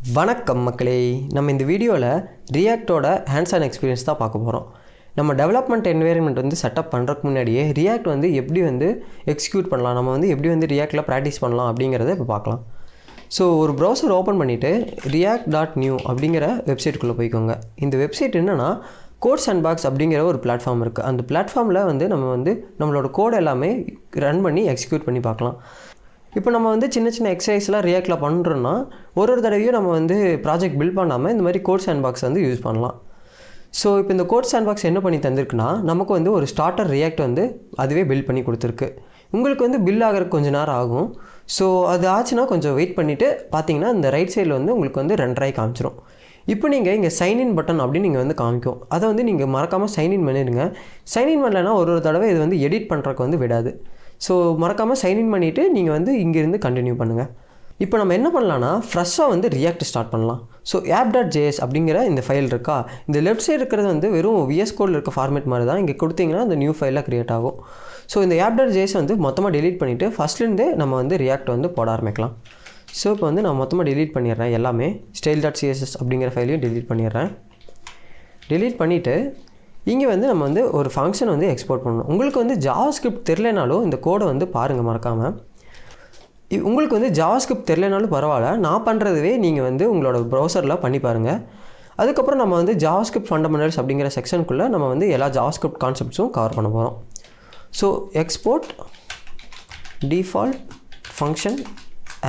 வணக்கம் மக்களே, நம்ம இந்த வீடியோவில் ரியாக்டோட ஹேண்ட்ஸ் ஆன் எக்ஸ்பீரியன்ஸ் தான் பார்க்க போகிறோம். நம்ம டெவலப்மெண்ட் என்வைரன்மெண்ட் வந்து செட்டப் பண்ணுறதுக்கு முன்னாடியே ரியாக்ட் வந்து எப்படி வந்து எக்ஸிக்யூட் பண்ணலாம், நம்ம வந்து எப்படி வந்து ரியாக்டில் ப்ராக்டிஸ் பண்ணலாம் அப்படிங்கிறத இப்போ பார்க்கலாம். ஸோ ஒரு ப்ரௌசர் ஓப்பன் பண்ணிவிட்டு react.new அப்படிங்கிற வெப்சைட்டுக்குள்ளே போய்க்கோங்க. இந்த வெப்சைட் என்னென்னா கோட் சாண்ட்பாக்ஸ் அப்படிங்கிற ஒரு பிளாட்ஃபார்ம் இருக்குது. அந்த பிளாட்ஃபார்மில் வந்து நம்ம வந்து நம்மளோட கோட் எல்லாமே ரன் பண்ணி எக்ஸிக்யூட் பண்ணி பார்க்கலாம். இப்போ நம்ம வந்து சின்ன சின்ன எக்ஸசைஸ்லாம் ரியாக்டில் பண்ணுறோன்னா ஒரு தடவையும் நம்ம வந்து ப்ராஜெக்ட் பில்ட் பண்ணாமல் இந்த மாதிரி கோட் சாண்ட்பாக்ஸ் வந்து யூஸ் பண்ணலாம். ஸோ இப்போ இந்த கோட் சாண்ட்பாக்ஸ் என்ன பண்ணி தந்திருக்குன்னா, நமக்கு வந்து ஒரு ஸ்டார்டர் ரியாக்ட் வந்து அதுவே பில்ட் பண்ணி கொடுத்துருக்கு. உங்களுக்கு வந்து பில் ஆகிறதுக்கு கொஞ்சம் நேரம் ஆகும். ஸோ அது ஆச்சுன்னா கொஞ்சம் வெயிட் பண்ணிவிட்டு பார்த்தீங்கன்னா இந்த ரைட் சைடில் வந்து உங்களுக்கு வந்து ரெண்டரை காமிச்சிரும். இப்போ நீங்கள் இங்கே சைன்இன் பட்டன் அப்படின்னு நீங்கள் வந்து காமிக்கும். அதை வந்து நீங்கள் மறக்காமல் சைன்இன் பண்ணிடுங்க. சைன்இன் பண்ணலைன்னா ஒரு தடவை இது வந்து எடிட் பண்ணுறதுக்கு வந்து விடாது. ஸோ மறக்காமல் சைன்இன் பண்ணிவிட்டு நீங்கள் வந்து இங்கேருந்து கண்டினியூ பண்ணுங்கள். இப்போ நம்ம என்ன பண்ணலான்னா ஃப்ரெஷ்ஷாக வந்து ரியாக்ட் ஸ்டார்ட் பண்ணலாம். ஸோ app.js அப்படிங்கிற இந்த ஃபைல் இருக்கா, இந்த லெஃப்ட் சைடு இருக்கிறது வந்து வெறும் VS கோடில் இருக்க ஃபார்மேட் மாதிரி தான். இங்கே கொடுத்தீங்கன்னா இந்த நியூ ஃபைலாக க்ரியேட் ஆகும். ஸோ இந்த app.js வந்து மொத்தமாக டெலீட் பண்ணிவிட்டு ஃபஸ்ட்லேருந்தே நம்ம வந்து ரியாக்ட் வந்து போட ஆரம்பிக்கலாம். ஸோ இப்போ வந்து நான் மொத்தமாக டெலீட் பண்ணிடுறேன். எல்லாமே style.css அப்படிங்கிற ஃபைலையும் டெலீட் பண்ணிடுறேன். டெலீட் பண்ணிவிட்டு இங்கே வந்து நம்ம வந்து ஒரு ஃபங்க்ஷன் வந்து எக்ஸ்போர்ட் பண்ணணும். உங்களுக்கு வந்து ஜாவாஸ்கிரிப்ட் தெரிலனாலும் இந்த கோடை வந்து பாருங்கள் மறக்காமல். உங்களுக்கு வந்து ஜாவாஸ்கிரிப்ட் தெரிலனாலும் பரவாயில்ல, நான் பண்ணுறதுவே நீங்கள் வந்து உங்களோட ப்ரௌசரில் பண்ணி பாருங்கள். அதுக்கப்புறம் நம்ம வந்து ஜாவாஸ்கிரிப்ட் ஃபண்டமெண்டல்ஸ் அப்படிங்கிற செக்ஷனுக்குள்ளே நம்ம வந்து எல்லா ஜாவாஸ்கிரிப்ட் கான்செப்ட்ஸும் கவர் பண்ண போகிறோம். So export default function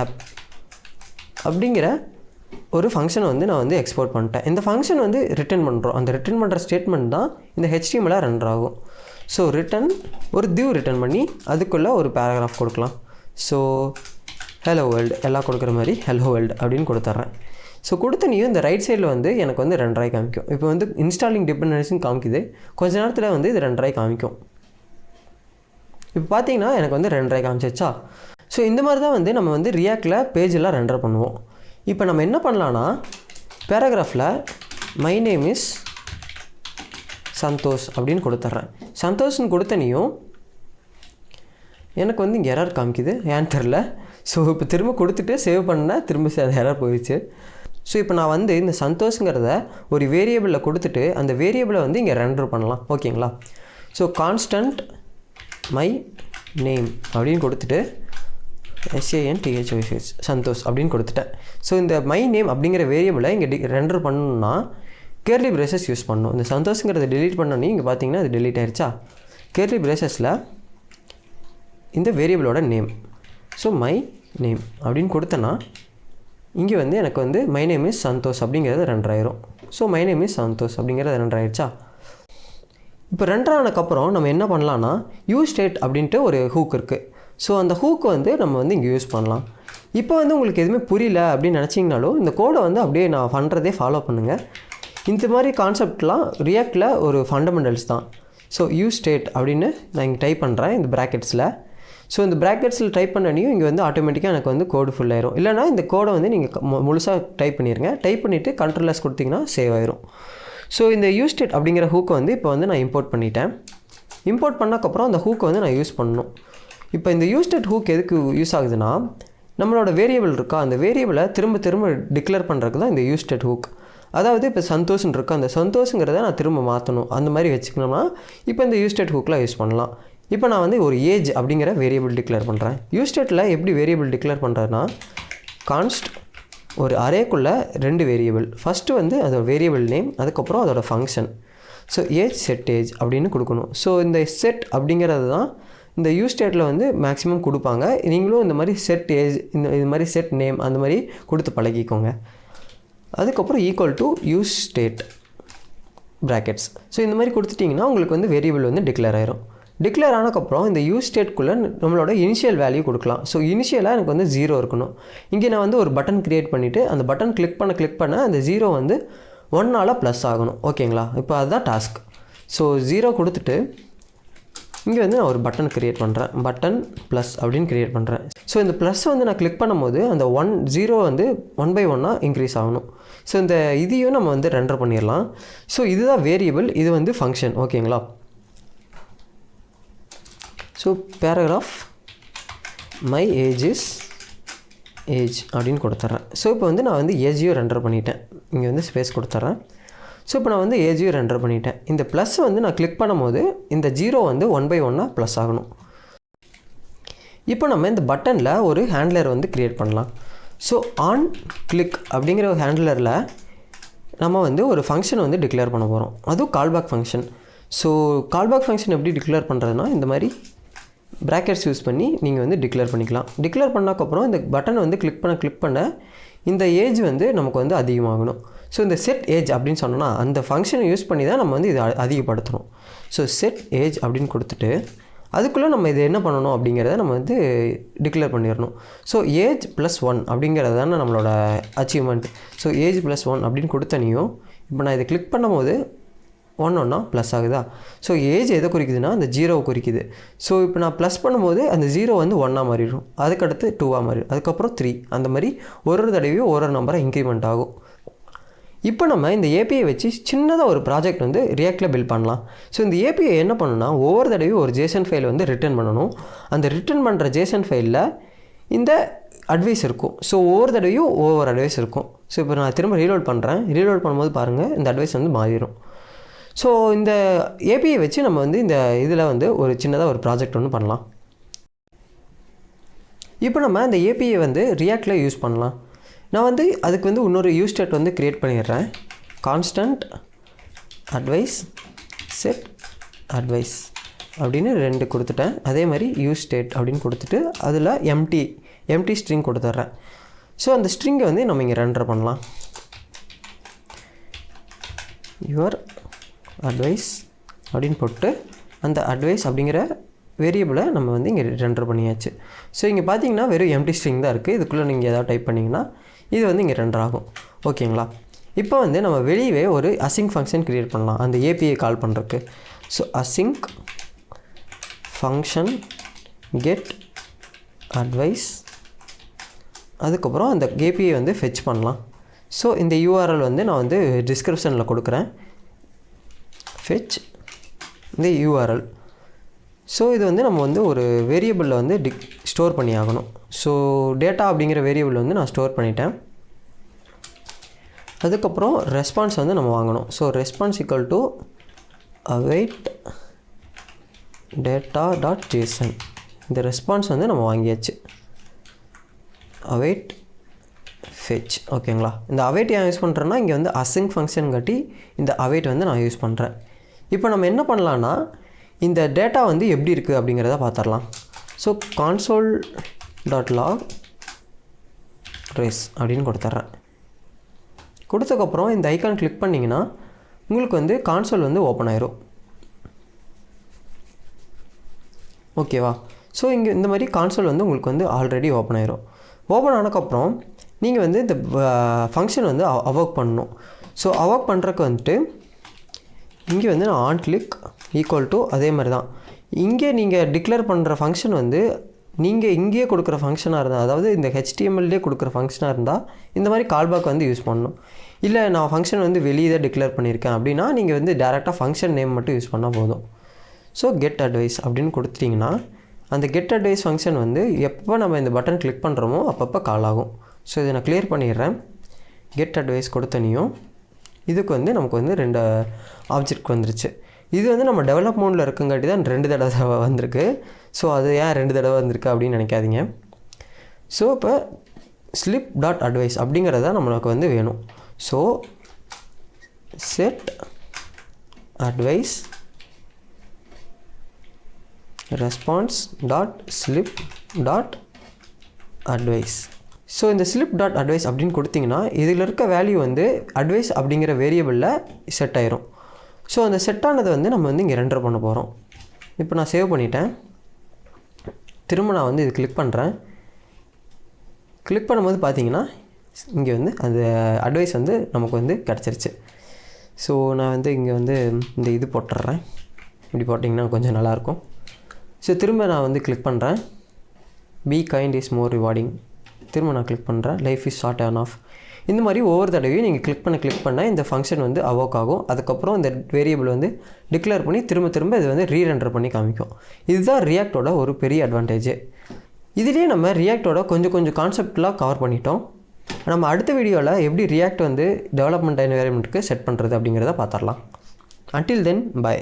app அப்படிங்கிற ஒரு ஃபங்க்ஷனை வந்து நான் வந்து எக்ஸ்போர்ட் பண்ணிட்டேன். இந்த ஃபங்க்ஷன் வந்து ரிட்டர்ன் பண்ணுறோம். அந்த ரிட்டர்ன் பண்ணுற ஸ்டேட்மெண்ட் தான் இந்த HTML-ஆக ரெண்டர் ஆகும். ஸோ ரிட்டர்ன் ஒரு div ரிட்டர்ன் பண்ணி அதுக்குள்ளே ஒரு பேராகிராஃப் கொடுக்கலாம். ஸோ ஹலோ வேர்ல்டு எல்லாம் கொடுக்குற மாதிரி ஹலோ வேர்ல்டு அப்படின்னு கொடுத்துட்றேன். ஸோ கொடுத்தனையும் இந்த ரைட் சைடில் வந்து எனக்கு வந்து ரெண்டரை காமிக்கும். இப்போ வந்து இன்ஸ்டாலிங் டிபெண்டன்சின்னு காமிக்குது. கொஞ்ச நேரத்தில் வந்து இது ரெண்டரை காமிக்கும். இப்போ பார்த்தீங்கன்னா எனக்கு வந்து ரெண்டரை காமிச்சிச்சா. ஸோ இந்த மாதிரி தான் வந்து நம்ம வந்து ரியாக்டில் பேஜெல்லாம் ரெண்டர் பண்ணுவோம். இப்போ நம்ம என்ன பண்ணலான்னா பேராகிராஃபில் மை நேம் இஸ் சந்தோஷ் அப்படின்னு கொடுத்துட்றேன். சந்தோஷ்னு கொடுத்தனையும் எனக்கு வந்து இங்கே எரர் காமிக்குது, ஏன்னு தெரில. ஸோ இப்போ திரும்ப கொடுத்துட்டு சேவ் பண்ணால் திரும்ப எரர் போயிடுச்சு. ஸோ இப்போ நான் வந்து இந்த சந்தோஷங்கிறத ஒரு வேரியபிளில் கொடுத்துட்டு அந்த வேரியபிளை வந்து இங்கே ரெண்டர் பண்ணலாம். ஓகேங்களா? ஸோ கான்ஸ்டன்ட் மை நேம் அப்படின்னு கொடுத்துட்டு SANTHOSH சந்தோஷ் அப்படின்னு கொடுத்துட்டேன். ஸோ இந்த மை நேம் அப்படிங்கிற வேரியபிளை இங்கே ரெண்டர் பண்ணணும்னா கேர்லி பிரேசஸ் யூஸ் பண்ணணும். இந்த சந்தோஷங்கிறத டெலீட் பண்ணோன்னே இங்கே பார்த்தீங்கன்னா அது டெலீட் ஆகிடுச்சா. கேர்லி பிரேசஸில் இந்த வேரியபிளோட நேம், ஸோ மை நேம் அப்படின்னு கொடுத்தேன்னா இங்கே வந்து எனக்கு வந்து மை நேம் இஸ் சந்தோஷ் அப்படிங்கிறது ரெண்டர் ஆயிரும். So my name is Santhosh அப்படிங்கிறது ரெண்டர் ஆயிடுச்சா. இப்போ ரெண்டர் ஆனதுக்கப்புறம் நம்ம என்ன பண்ணலான்னா யூஸ் ஸ்டேட் அப்படின்ட்டு ஒரு ஹூக் இருக்குது. ஸோ அந்த ஹூக்கு வந்து நம்ம வந்து இங்கே யூஸ் பண்ணலாம். இப்போ வந்து உங்களுக்கு எதுவுமே புரியல அப்படின்னு நினச்சிங்கனாலும் இந்த கோடை வந்து அப்படியே நான் பண்ணுறதே ஃபாலோ பண்ணுங்கள். இந்த மாதிரி கான்செப்ட்லாம் ரியாக்டில் ஒரு ஃபண்டமெண்டல்ஸ் தான். ஸோ யூஸ் ஸ்டேட் அப்படின்னு நான் இங்கே டைப் பண்ணுறேன் இந்த ப்ராக்கெட்ஸில். ஸோ இந்த ப்ராக்கெட்ஸில் டைப் பண்ணனையும் இங்கே வந்து ஆட்டோமேட்டிக்காக எனக்கு வந்து கோடு ஃபுல் ஆயிரும். இல்லைனா இந்த கோடை வந்து நீங்கள் முழுசாக டைப் பண்ணிடுங்க. டைப் பண்ணிவிட்டு கண்ட்ரோலர்ஸ் கொடுத்தீங்கன்னா சேவ் ஆயிரும். ஸோ இந்த யூஸ் ஸ்டேட் அப்படிங்கிற ஹூக்கை வந்து இப்போ வந்து நான் இம்போர்ட் பண்ணிட்டேன். இம்போர்ட் பண்ணக்கப்புறம் அந்த ஹூக்கை வந்து நான் யூஸ் பண்ணணும். இப்போ இந்த யூஸ் ஸ்டேட் ஹூக் எதுக்கு யூஸ் ஆகுதுன்னா, நம்மளோட வேரியபிள் இருக்கா, அந்த வேரியபிளை திரும்ப டிக்ளேர் பண்ணுறதுக்கு தான் இந்த யூஸ் ஸ்டேட் ஹூக். அதாவது இப்போ சந்தோஷம் இருக்கா, அந்த சந்தோஷங்கிறத நான் திரும்ப மாற்றணும். அந்த மாதிரி வச்சுக்கணும்னா இப்போ இந்த யூஸ் ஸ்டேட் ஹூக்கில் யூஸ் பண்ணலாம். இப்போ நான் வந்து ஒரு ஏஜ் அப்படிங்கிற வேரியபிள் டிக்ளேர் பண்ணுறேன். யூஸ் ஸ்டேட்டில் எப்படி வேரியபிள் டிக்ளேர் பண்ணுறதுனா கான்ஸ்ட் ஒரு அரேக்குள்ளே 2 வேரியபிள். ஃபஸ்ட்டு வந்து அதோட வேரியபிள் நேம், அதுக்கப்புறம் அதோட function. So age set age அப்படின்னு கொடுக்கணும். ஸோ இந்த செட் அப்படிங்கிறது தான் இந்த யூஸ் ஸ்டேட்டில் வந்து மேக்ஸிமம் கொடுப்பாங்க. நீங்களும் இந்த மாதிரி செட் ஏஜ் இது மாதிரி செட் நேம் அந்த மாதிரி கொடுத்து பழகிக்கோங்க. அதுக்கப்புறம் equal to use state brackets. So இந்த மாதிரி கொடுத்துட்டிங்கன்னா உங்களுக்கு வந்து வேரியபிள் வந்து டிக்ளேர் ஆயிரும். டிக்ளேர் ஆனதுக்கப்புறம் இந்த யூஸ் ஸ்டேட்குள்ளே நம்மளோட இனிஷியல் வேல்யூ கொடுக்கலாம். ஸோ இனிஷியலாக எனக்கு வந்து 0 இருக்கணும். இங்கே நான் வந்து ஒரு பட்டன் க்ரியேட் பண்ணிவிட்டு அந்த பட்டன் கிளிக் பண்ண அந்த 0 வந்து 1ஆல் ப்ளஸ் ஆகணும். ஓகேங்களா? இப்போ அதுதான் டாஸ்க். ஸோ 0 கொடுத்துட்டு இங்கே வந்து நான் ஒரு பட்டன் க்ரியேட் பண்ணுறேன். பட்டன் ப்ளஸ் அப்படின்னு க்ரியேட் பண்ணுறேன். ஸோ இந்த ப்ளஸ் வந்து நான் கிளிக் பண்ணும்போது அந்த 0 வந்து 1 by 1 இன்க்ரீஸ் ஆகணும். ஸோ இந்த இதையும் நம்ம வந்து ரெண்டர் பண்ணிடலாம். ஸோ இதுதான் வேரியபிள், இது வந்து ஃபங்க்ஷன். ஓகேங்களா? So paragraph my age is age அப்படின்னு கொடுத்துட்றேன். ஸோ இப்போ வந்து நான் வந்து ஏஜையும் ரெண்டர் பண்ணிட்டேன். இங்கே வந்து ஸ்பேஸ் கொடுத்துட்றேன். ஸோ இப்போ நான் வந்து ஏஜையும் ரெண்டர் பண்ணிட்டேன். இந்த ப்ளஸ் வந்து நான் கிளிக் பண்ணும்போது இந்த 0 வந்து 1/1 ப்ளஸ் ஆகணும். இப்போ நம்ம இந்த பட்டனில் ஒரு ஹேண்ட்லர் வந்து க்ரியேட் பண்ணலாம். ஸோ ஆன் கிளிக் அப்படிங்கிற ஒரு ஹேண்ட்லரில் நம்ம வந்து ஒரு ஃபங்க்ஷன் வந்து டிக்ளேர் பண்ண போகிறோம். அதுவும் callback function. So callback function எப்படி டிக்ளேர் பண்ணுறதுனா இந்த மாதிரி ப்ராக்கெட்ஸ் யூஸ் பண்ணி நீங்கள் வந்து டிக்ளேர் பண்ணிக்கலாம். டிக்ளேர் பண்ணக்கப்புறம் இந்த பட்டனை வந்து கிளிக் பண்ண இந்த ஏஜ் வந்து நமக்கு வந்து அதிகமாகணும். ஸோ இந்த செட் ஏஜ் அப்படின்னு சொன்னோன்னா அந்த ஃபங்க்ஷனை யூஸ் பண்ணி தான் நம்ம வந்து இதை அதிகப்படுத்தணும். ஸோ செட் ஏஜ் அப்படின்னு கொடுத்துட்டு அதுக்குள்ளே நம்ம இது என்ன பண்ணணும் அப்படிங்கிறத நம்ம வந்து டிக்ளேர் பண்ணிடணும். ஸோ ஏஜ் +1 அப்படிங்கிறது தானே நம்மளோட அச்சீவ்மெண்ட். ஸோ ஏஜ் +1 அப்படின்னு கொடுத்தனையும் இப்போ நான் இதை கிளிக் பண்ணும்போது 1 ப்ளஸ் ஆகுதா. ஸோ ஏஜ் எதை குறிக்குதுன்னா அந்த 0 குறிக்குது. ஸோ இப்போ நான் ப்ளஸ் பண்ணும்போது அந்த 0 வந்து 1 மாறிடும். அதுக்கடுத்து 2 மாறிடும். அதுக்கப்புறம் 3 அந்த மாதிரி ஒரு தடவையும் ஒரு நம்பரை இன்க்ரிமெண்ட் ஆகும். இப்போ நம்ம இந்த ஏபிஐ வச்சு சின்னதாக ஒரு ப்ராஜெக்ட் வந்து ரியாக்டில் பில்ட் பண்ணலாம். ஸோ இந்த ஏபிஐ என்ன பண்ணணும்னா ஒவ்வொரு தடவையும் ஒரு ஜேசன் ஃபைல் வந்து ரிட்டர்ன் பண்ணணும். அந்த ரிட்டர்ன் பண்ணுற ஜேசன் ஃபைலில் இந்த அட்வைஸ் இருக்கும். ஸோ ஒவ்வொரு தடவையும் ஒவ்வொரு அட்வைஸ் இருக்கும். ஸோ இப்போ நான் திரும்ப ரீலோட் பண்ணுறேன். ரீலோட் பண்ணும்போது பாருங்கள் இந்த அட்வைஸ் வந்து மாறிடும். ஸோ இந்த ஏபிஐ வச்சு நம்ம வந்து இந்த இதில் வந்து ஒரு சின்னதாக ஒரு ப்ராஜெக்ட் ஒன்று பண்ணலாம். இப்போ நம்ம இந்த ஏபிஐ வந்து ரியாக்டில் யூஸ் பண்ணலாம். நான் வந்து அதுக்கு வந்து இன்னொரு யூஸ் ஸ்டேட் வந்து க்ரியேட் பண்ணிடுறேன். கான்ஸ்டன்ட் அட்வைஸ் செட் அட்வைஸ் அப்படின்னு 2 கொடுத்துட்டேன். அதே மாதிரி யூஸ் ஸ்டேட் அப்படின்னு கொடுத்துட்டு அதில் எம்டி ஸ்ட்ரிங் கொடுத்துட்றேன். ஸோ அந்த ஸ்ட்ரிங்கை வந்து நம்ம இங்கே ரெண்டர் பண்ணலாம். யுவர் அட்வைஸ் அப்படின்னு போட்டு அந்த அட்வைஸ் அப்படிங்கிற வேரியபிளை நம்ம வந்து இங்கே ரெண்டர் பண்ணியாச்சு. ஸோ இங்கே பார்த்தீங்கன்னா வெறும் எம்டி ஸ்ட்ரிங் தான் இருக்குது. இதுக்குள்ளே நீங்கள் எதாவது டைப் பண்ணிங்கன்னா இது வந்து இங்கே ரெண்டர் ஆகும். ஓகேங்களா. இப்போ வந்து நம்ம வெளியே ஒரு அசிங்க் ஃபங்க்ஷன் க்ரியேட் பண்ணலாம் அந்த ஏபிஐ கால் பண்ணுறதுக்கு. So async function get advice அதுக்கப்புறம் அந்த ஏபிஐ வந்து ஃபெச் பண்ணலாம். ஸோ இந்த யூஆர்எல் வந்து நான் வந்து டிஸ்கிரிப்ஷனில் கொடுக்குறேன். ஃபெச் இந்த யூஆர்எல். ஸோ இது வந்து நம்ம வந்து ஒரு வேரியபிளில் வந்து ஸ்டோர் பண்ணி ஆகணும். ஸோ டேட்டா அப்படிங்கிற வேரியபிள் வந்து நான் ஸ்டோர் பண்ணிட்டேன். அதுக்கப்புறம் ரெஸ்பான்ஸ் வந்து நம்ம வாங்கணும். So response = await data.json. இந்த ரெஸ்பான்ஸ் வந்து நம்ம வாங்கியாச்சு. await fetch. ஓகேங்களா. இந்த await ஏன் யூஸ் பண்ணுறேன்னா இங்கே வந்து async ஃபங்க்ஷன் காட்டி இந்த await வந்து நான் யூஸ் பண்ணுறேன். இப்போ நம்ம என்ன பண்ணலான்னா இந்த டேட்டா வந்து எப்படி இருக்குது அப்படிங்கிறத பார்த்துடலாம். ஸோ console.log res அப்படின்னு கொடுத்துட்றேன். கொடுத்ததுக்கப்புறம் இந்த ஐக்கான் கிளிக் பண்ணிங்கன்னா உங்களுக்கு வந்து கான்சோல் வந்து ஓப்பன் ஆயிரும். ஓகேவா. ஸோ இங்கே இந்த மாதிரி கான்சோல் வந்து உங்களுக்கு வந்து ஆல்ரெடி ஓப்பன் ஆயிரும். ஓப்பன் ஆனதுக்கப்புறம் நீங்கள் வந்து இந்த ஃபங்க்ஷன் வந்து அவோக் பண்ணணும். ஸோ அவோக் பண்ணுறதுக்கு வந்துட்டு இங்கே வந்து நான் ஆன் கிளிக் = அதே மாதிரி தான் இங்கே நீங்கள் டிக்ளேர் பண்ணுற ஃபங்க்ஷன் வந்து நீங்கள் இங்கேயே கொடுக்குற ஃபங்க்ஷனாக இருந்தால், அதாவது இந்த HTMLலே கொடுக்குற ஃபங்க்ஷனாக இருந்தால் இந்த மாதிரி கால்பேக் வந்து யூஸ் பண்ணணும். இல்லை நான் ஃபங்க்ஷன் வந்து வெளியே தான் டிக்ளேர் பண்ணியிருக்கேன் அப்படின்னா நீங்கள் வந்து டேரெக்டாக ஃபங்க்ஷன் நேம் மட்டும் யூஸ் பண்ணால் போதும். ஸோ கெட் அட்வைஸ் அப்படின்னு கொடுத்துட்டிங்கன்னா அந்த கெட் அட்வைஸ் ஃபங்க்ஷன் வந்து எப்போ நம்ம இந்த பட்டன் கிளிக் பண்ணுறோமோ அப்பப்போ கால் ஆகும். ஸோ இதை நான் கிளியர் பண்ணிடுறேன். கெட் அட்வைஸ் கொடுத்தனையும் இதுக்கு வந்து நமக்கு வந்து 2 ஆப்ஜெக்ட் வந்துருச்சு. இது வந்து நம்ம டெவலப் மோடில் இருக்குங்காட்டி தான் 2 தடவை வந்திருக்கு. ஸோ அது ஏன் 2 தடவை வந்திருக்கு அப்படின்னு நினைக்காதீங்க. ஸோ இப்போ slip.advice அப்படிங்கிறத நம்மளுக்கு வந்து வேணும். So set advice response.slip.advice. So இந்த slip.advice அப்படின்னு கொடுத்தீங்கன்னா இதில் இருக்க வேல்யூ வந்து அட்வைஸ் அப்படிங்கிற வேரியபிளில் செட் ஆயிரும். ஸோ அந்த செட்டானதை வந்து நம்ம வந்து இங்கே ரெண்டர் பண்ண போகிறோம். இப்போ நான் சேவ் பண்ணிட்டேன். திரும்ப நான் வந்து இது கிளிக் பண்ணுறேன். கிளிக் பண்ணும்போது பார்த்தீங்கன்னா இங்கே வந்து அந்த அட்வைஸ் வந்து நமக்கு வந்து கிடச்சிருச்சு. ஸோ நான் வந்து இங்கே வந்து இந்த இது போட்டுடுறேன். இப்படி போட்டிங்கன்னா கொஞ்சம் நல்லாயிருக்கும். ஸோ திரும்ப நான் வந்து கிளிக் பண்ணுறேன். Be kind is more rewarding. திரும்ப நான் கிளிக் பண்ணுறேன். Life is short and half. இந்த மாதிரி ஒவ்வொரு தடவையும் நீங்கள் கிளிக் பண்ண இந்த ஃபங்க்ஷன் வந்து அவோக் ஆகும். அதுக்கப்புறம் இந்த வேரியபிள் வந்து டிக்ளேர் பண்ணி திரும்ப இது வந்து ரீரெண்டர் பண்ணி காமிக்கும். இதுதான் ரியாக்டோட ஒரு பெரிய அட்வான்டேஜ். இதுலேயே நம்ம ரியாக்டோட கொஞ்சம் கான்செப்ட்லாம் கவர் பண்ணிட்டோம். நம்ம அடுத்த வீடியோவில் எப்படி ரியாக்ட் வந்து டெவலப்மெண்ட் என்வைரன்மெண்ட்டுக்கு செட் பண்ணுறது அப்படிங்கிறத பார்த்துடலாம். Until then, bye.